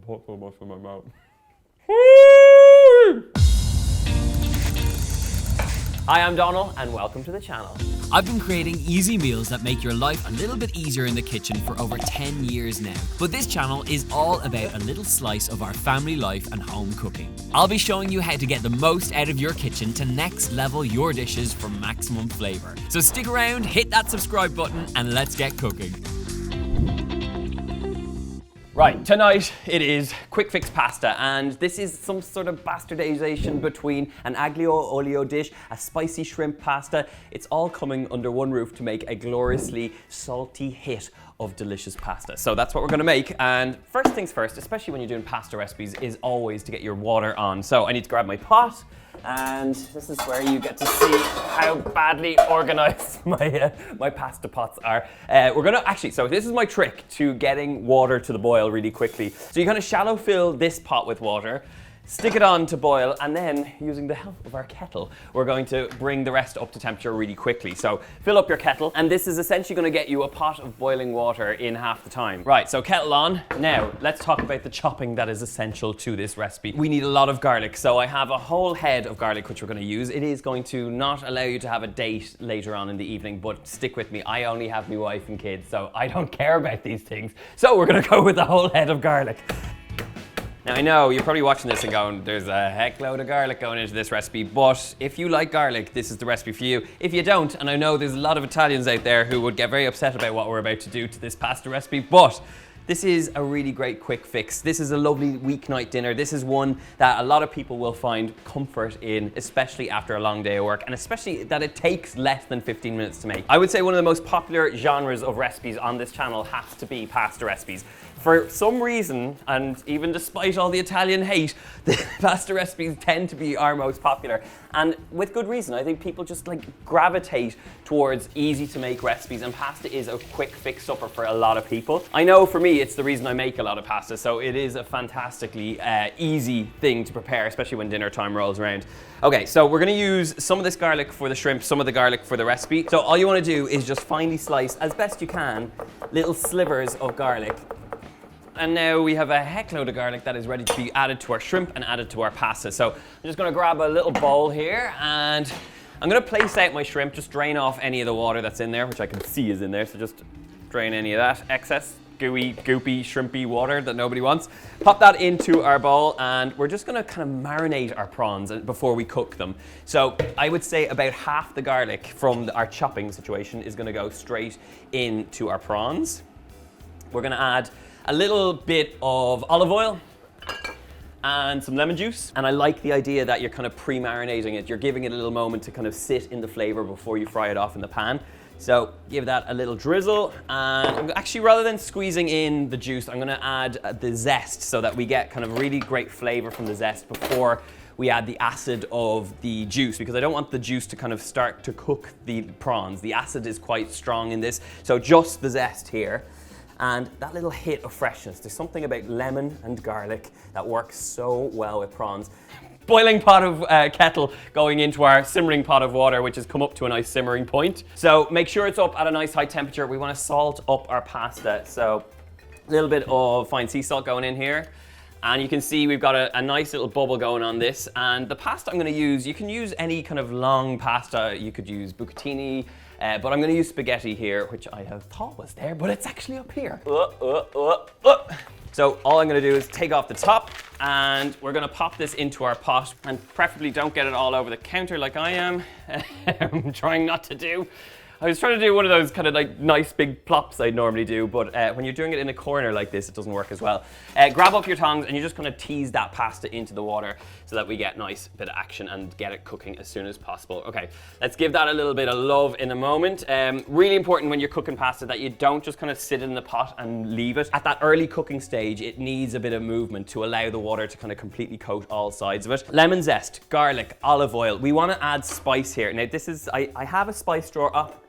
put so much in my mouth. Hi, I'm Donal, and welcome to the channel. I've been creating easy meals that make your life a little bit easier in the kitchen for over 10 years now. But this channel is all about a little slice of our family life and home cooking. I'll be showing you how to get the most out of your kitchen to next level your dishes for maximum flavor. So stick around, hit that subscribe button, and let's get cooking. Right, tonight it is quick fix pasta, and this is some sort of bastardization between an aglio olio dish, a spicy shrimp pasta. It's all coming under one roof to make a gloriously salty hit of delicious pasta. So that's what we're gonna make, and first things first, especially when you're doing pasta recipes, is always to get your water on. So I need to grab my pot, and this is where you get to see how badly organized my pasta pots are. We're gonna actually, so this is my trick to getting water to the boil really quickly. So you kind of shallow fill this pot with water, stick it on to boil, and then using the help of our kettle, we're going to bring the rest up to temperature really quickly. So fill up your kettle, and this is essentially going to get you a pot of boiling water in half the time. Right, so kettle on. Now, let's talk about the chopping that is essential to this recipe. We need a lot of garlic, so I have a whole head of garlic which we're going to use. It is going to not allow you to have a date later on in the evening, but stick with me. I only have my wife and kids, so I don't care about these things. So we're going to go with a whole head of garlic. Now I know you're probably watching this and going, there's a heck load of garlic going into this recipe, but if you like garlic, this is the recipe for you. If you don't, and I know there's a lot of Italians out there who would get very upset about what we're about to do to this pasta recipe, but this is a really great quick fix. This is a lovely weeknight dinner. This is one that a lot of people will find comfort in, especially after a long day of work, and especially that it takes less than 15 minutes to make. I would say one of the most popular genres of recipes on this channel has to be pasta recipes. For some reason, and even despite all the Italian hate, the pasta recipes tend to be our most popular. And with good reason. I think people just like gravitate towards easy to make recipes, and pasta is a quick fix supper for a lot of people. I know for me, it's the reason I make a lot of pasta, so it is a fantastically easy thing to prepare, especially when dinner time rolls around. Okay, so we're gonna use some of this garlic for the shrimp, some of the garlic for the recipe. So all you wanna do is just finely slice, as best you can, little slivers of garlic. And now we have a heck load of garlic that is ready to be added to our shrimp and added to our pasta. So I'm just gonna grab a little bowl here, and I'm gonna place out my shrimp, just drain off any of the water that's in there, which I can see is in there, so just drain any of that excess gooey, goopy, shrimpy water that nobody wants. Pop that into our bowl, and we're just gonna kind of marinate our prawns before we cook them. So I would say about half the garlic from our chopping situation is gonna go straight into our prawns. We're gonna add a little bit of olive oil and some lemon juice. And I like the idea that you're kind of pre-marinating it. You're giving it a little moment to kind of sit in the flavor before you fry it off in the pan. So give that a little drizzle, and actually rather than squeezing in the juice, I'm gonna add the zest so that we get kind of really great flavor from the zest before we add the acid of the juice, because I don't want the juice to kind of start to cook the prawns. The acid is quite strong in this, so just the zest here. And that little hit of freshness. There's something about lemon and garlic that works so well with prawns. Boiling pot of kettle going into our simmering pot of water, which has come up to a nice simmering point. So make sure it's up at a nice high temperature. We want to salt up our pasta. So a little bit of fine sea salt going in here. And you can see we've got a nice little bubble going on this. And the pasta I'm going to use, you can use any kind of long pasta. You could use bucatini, but I'm going to use spaghetti here, which I have thought was there, but it's actually up here. So all I'm going to do is take off the top, and we're going to pop this into our pot, and preferably don't get it all over the counter like I am. I'm trying not to do. I was trying to do one of those kind of like nice big plops I normally do, but when you're doing it in a corner like this, it doesn't work as well. Grab up your tongs, and you're just going to tease that pasta into the water so that we get nice bit of action and get it cooking as soon as possible. Okay, let's give that a little bit of love in a moment. Really important when you're cooking pasta that you don't just kind of sit in the pot and leave it. At that early cooking stage, it needs a bit of movement to allow the water to kind of completely coat all sides of it. Lemon zest, garlic, olive oil. We want to add spice here. Now this is, I have a spice drawer up.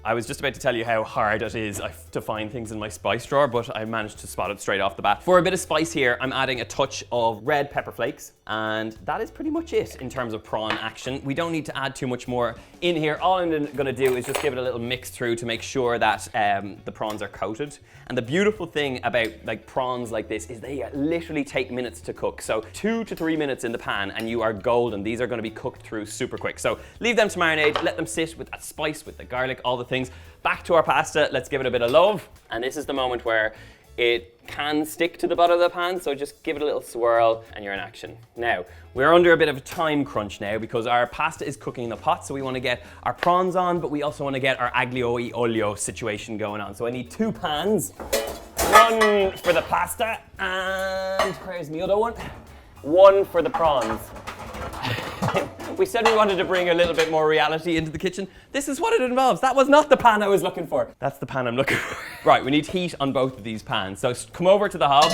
I was just about to tell you how hard it is to find things in my spice drawer, but I managed to spot it straight off the bat. For a bit of spice here, I'm adding a touch of red pepper flakes, and that is pretty much it in terms of prawn action. We don't need to add too much more in here. All I'm gonna do is just give it a little mix through to make sure that the prawns are coated. And the beautiful thing about like prawns like this is they literally take minutes to cook. So 2 to 3 minutes in the pan and you are golden. These are gonna be cooked through super quick. So leave them to marinate, let them sit with that spice, with the garlic, all the things. Back to our pasta, let's give it a bit of love. And this is the moment where it can stick to the bottom of the pan, so just give it a little swirl and you're in action. Now, we're under a bit of a time crunch now because our pasta is cooking in the pot, so we want to get our prawns on, but we also want to get our aglio olio situation going on. So I need 2 pans, one for the pasta, and where's the other one? One for the prawns. We said we wanted to bring a little bit more reality into the kitchen. This is what it involves. That was not the pan I was looking for. That's the pan I'm looking for. Right, we need heat on both of these pans. So come over to the hob.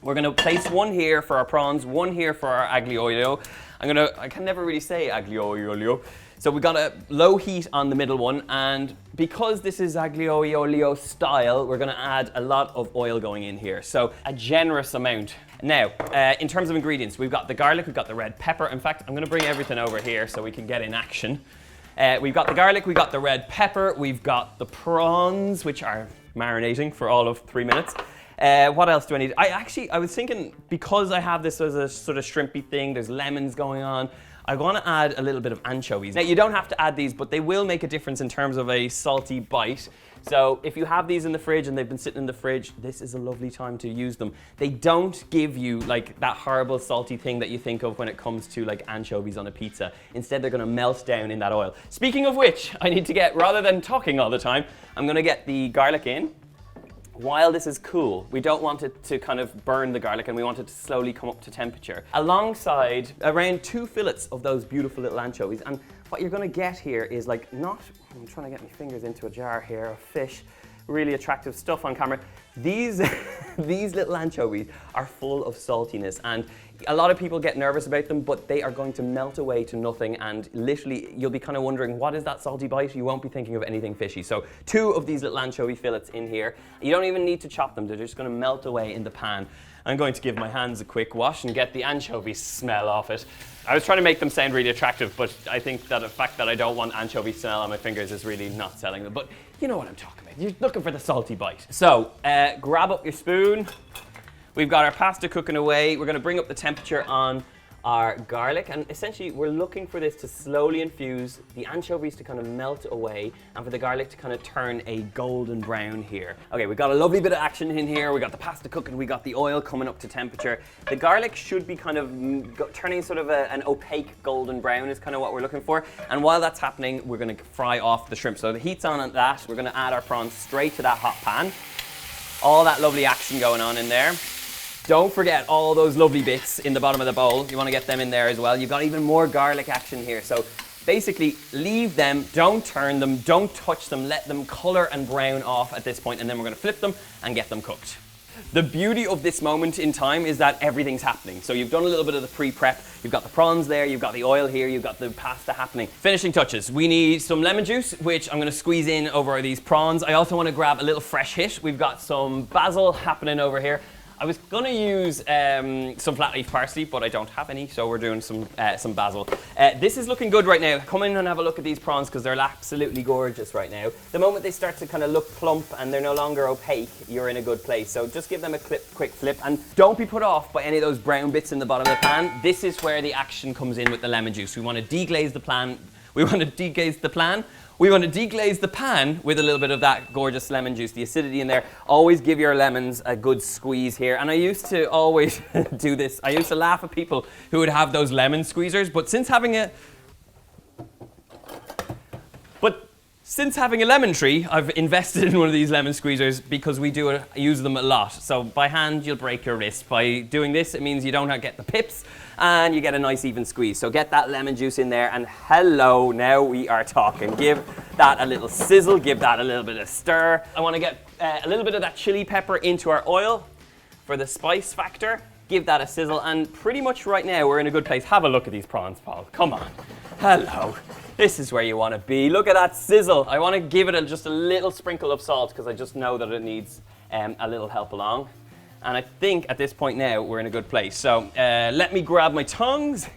We're gonna place one here for our prawns, one here for our aglio olio. I can never really say aglio olio. So we got a low heat on the middle one, and because this is aglio olio style, we're gonna add a lot of oil going in here. So a generous amount. Now, in terms of ingredients, we've got the garlic, we've got the red pepper. In fact, I'm gonna bring everything over here so we can get in action. We've got the garlic, we've got the red pepper, we've got the prawns, which are marinating for all of 3 minutes. What else do I need? I was thinking, because I have this as a sort of shrimpy thing, there's lemons going on, I want to add a little bit of anchovies. Now, you don't have to add these, but they will make a difference in terms of a salty bite. So if you have these in the fridge and they've been sitting in the fridge, this is a lovely time to use them. They don't give you like that horrible salty thing that you think of when it comes to like anchovies on a pizza. Instead, they're gonna melt down in that oil. Speaking of which, I need to get, rather than talking all the time, I'm gonna get the garlic in. While this is cool, we don't want it to kind of burn the garlic, and we want it to slowly come up to temperature. Alongside around 2 fillets of those beautiful little anchovies. And what you're gonna get here is like I'm trying to get my fingers into a jar here of fish, really attractive stuff on camera. These little anchovies are full of saltiness, and a lot of people get nervous about them, but they are going to melt away to nothing, and literally you'll be kind of wondering, what is that salty bite? You won't be thinking of anything fishy. So 2 of these little anchovy fillets in here. You don't even need to chop them, they're just going to melt away in the pan. I'm going to give my hands a quick wash and get the anchovy smell off it. I was trying to make them sound really attractive, but I think that the fact that I don't want anchovy smell on my fingers is really not selling them. But you know what I'm talking about. You're looking for the salty bite. So grab up your spoon. We've got our pasta cooking away. We're going to bring up the temperature on our garlic, and essentially we're looking for this to slowly infuse, the anchovies to kind of melt away, and for the garlic to kind of turn a golden brown here. Okay, we've got a lovely bit of action in here. We got the pasta cooking, we got the oil coming up to temperature. The garlic should be kind of turning sort of an opaque golden brown is kind of what we're looking for. And while that's happening, we're going to fry off the shrimp. So the heat's on at that. We're going to add our prawns straight to that hot pan. All that lovely action going on in there. Don't forget all those lovely bits in the bottom of the bowl. You want to get them in there as well. You've got even more garlic action here. So basically leave them, don't turn them, don't touch them, let them color and brown off at this point, and then we're going to flip them and get them cooked. The beauty of this moment in time is that everything's happening. So you've done a little bit of the pre-prep, you've got the prawns there, you've got the oil here, you've got the pasta happening. Finishing touches, we need some lemon juice, which I'm going to squeeze in over these prawns. I also want to grab a little fresh hit. We've got some basil happening over here. I was going to use some flat leaf parsley, but I don't have any, so we're doing some basil. This is looking good right now. Come in and have a look at these prawns because they're absolutely gorgeous right now. The moment they start to kind of look plump and they're no longer opaque, you're in a good place. So just give them a quick flip, and don't be put off by any of those brown bits in the bottom of the pan. This is where the action comes in with the lemon juice. We want to deglaze the pan. We want to deglaze the pan with a little bit of that gorgeous lemon juice, the acidity in there. Always give your lemons a good squeeze here. And I used to always do this. I used to laugh at people who would have those lemon squeezers, but since having a lemon tree, I've invested in one of these lemon squeezers because we use them a lot. So by hand, you'll break your wrist. By doing this, it means you don't get the pips and you get a nice even squeeze. So get that lemon juice in there, and hello, now we are talking. Give that a little sizzle, give that a little bit of stir. I want to get a little bit of that chili pepper into our oil for the spice factor. Give that a sizzle, and pretty much right now we're in a good place. Have a look at these prawns, Paul. Come on. Hello. This is where you want to be. Look at that sizzle. I want to give it just a little sprinkle of salt because I just know that it needs a little help along. And I think at this point now we're in a good place. So let me grab my tongs.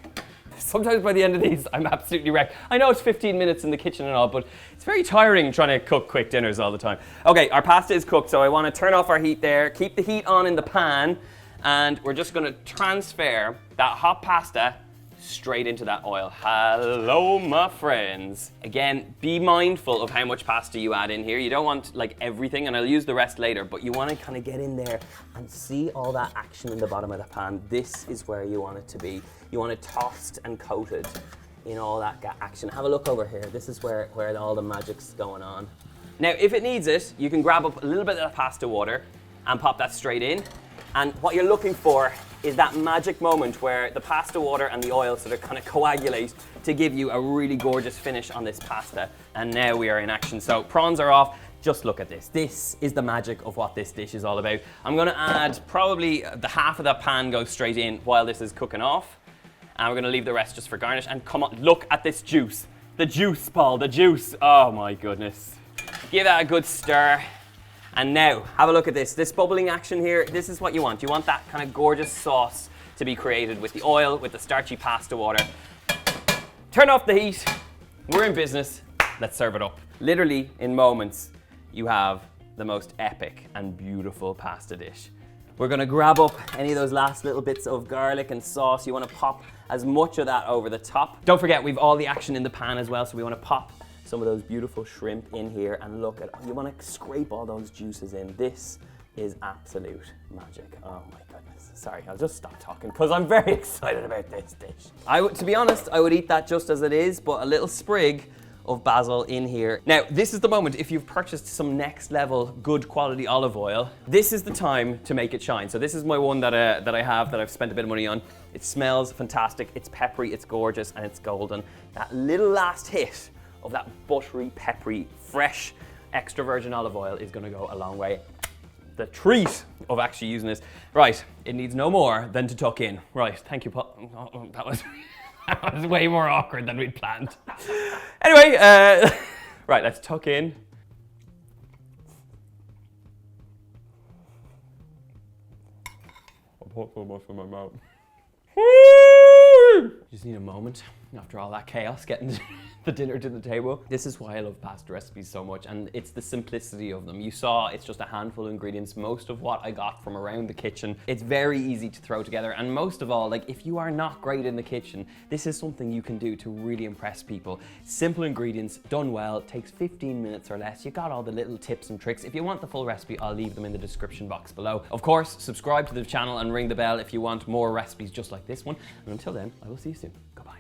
Sometimes by the end of these, I'm absolutely wrecked. I know it's 15 minutes in the kitchen and all, but it's very tiring trying to cook quick dinners all the time. Okay, our pasta is cooked, so I want to turn off our heat there, keep the heat on in the pan, and we're just going to transfer that hot pasta straight into that oil. Hello, my friends. Again, be mindful of how much pasta you add in here. You don't want like everything, and I'll use the rest later, but you want to kind of get in there and see all that action in the bottom of the pan. This is where you want it to be. You want it tossed and coated in all that action. Have a look over here. This is where all the magic's going on. Now, if it needs it, you can grab up a little bit of the pasta water and pop that straight in. And what you're looking for is that magic moment where the pasta water and the oil sort of kind of coagulate to give you a really gorgeous finish on this pasta. And now we are in action. So prawns are off. Just look at this. This is the magic of what this dish is all about. I'm going to add probably the half of that pan goes straight in while this is cooking off. And we're going to leave the rest just for garnish. And come on, look at this juice. The juice, Paul, the juice. Oh my goodness. Give that a good stir. And now, have a look at this. This bubbling action here, this is what you want. You want that kind of gorgeous sauce to be created with the oil, with the starchy pasta water. Turn off the heat. We're in business. Let's serve it up. Literally, in moments, you have the most epic and beautiful pasta dish. We're gonna grab up any of those last little bits of garlic and sauce. You wanna pop as much of that over the top. Don't forget, we've all the action in the pan as well, so we wanna pop some of those beautiful shrimp in here and look at, you want to scrape all those juices in. This is absolute magic. Oh my goodness. Sorry, I'll just stop talking because I'm very excited about this dish. To be honest, I would eat that just as it is, but a little sprig of basil in here. Now, this is the moment, if you've purchased some next level good quality olive oil, this is the time to make it shine. So this is my one that I have that I've spent a bit of money on. It smells fantastic, it's peppery, it's gorgeous, and it's golden. That little last hit of that buttery, peppery, fresh, extra virgin olive oil is gonna go a long way. The treat of actually using this. Right, it needs no more than to tuck in. Right, thank you, Paul. Oh, that was way more awkward than we'd planned. Anyway, right, let's tuck in. I put so much in my mouth. Just need a moment after all that chaos getting the dinner to the table. This is why I love pasta recipes so much, and it's the simplicity of them. You saw it's just a handful of ingredients, most of what I got from around the kitchen. It's very easy to throw together, and most of all, like, if you are not great in the kitchen, this is something you can do to really impress people. Simple ingredients, done well, takes 15 minutes or less. You got all the little tips and tricks. If you want the full recipe, I'll leave them in the description box below. Of course, subscribe to the channel and ring the bell if you want more recipes just like this one. And until then, I will see you soon. Goodbye.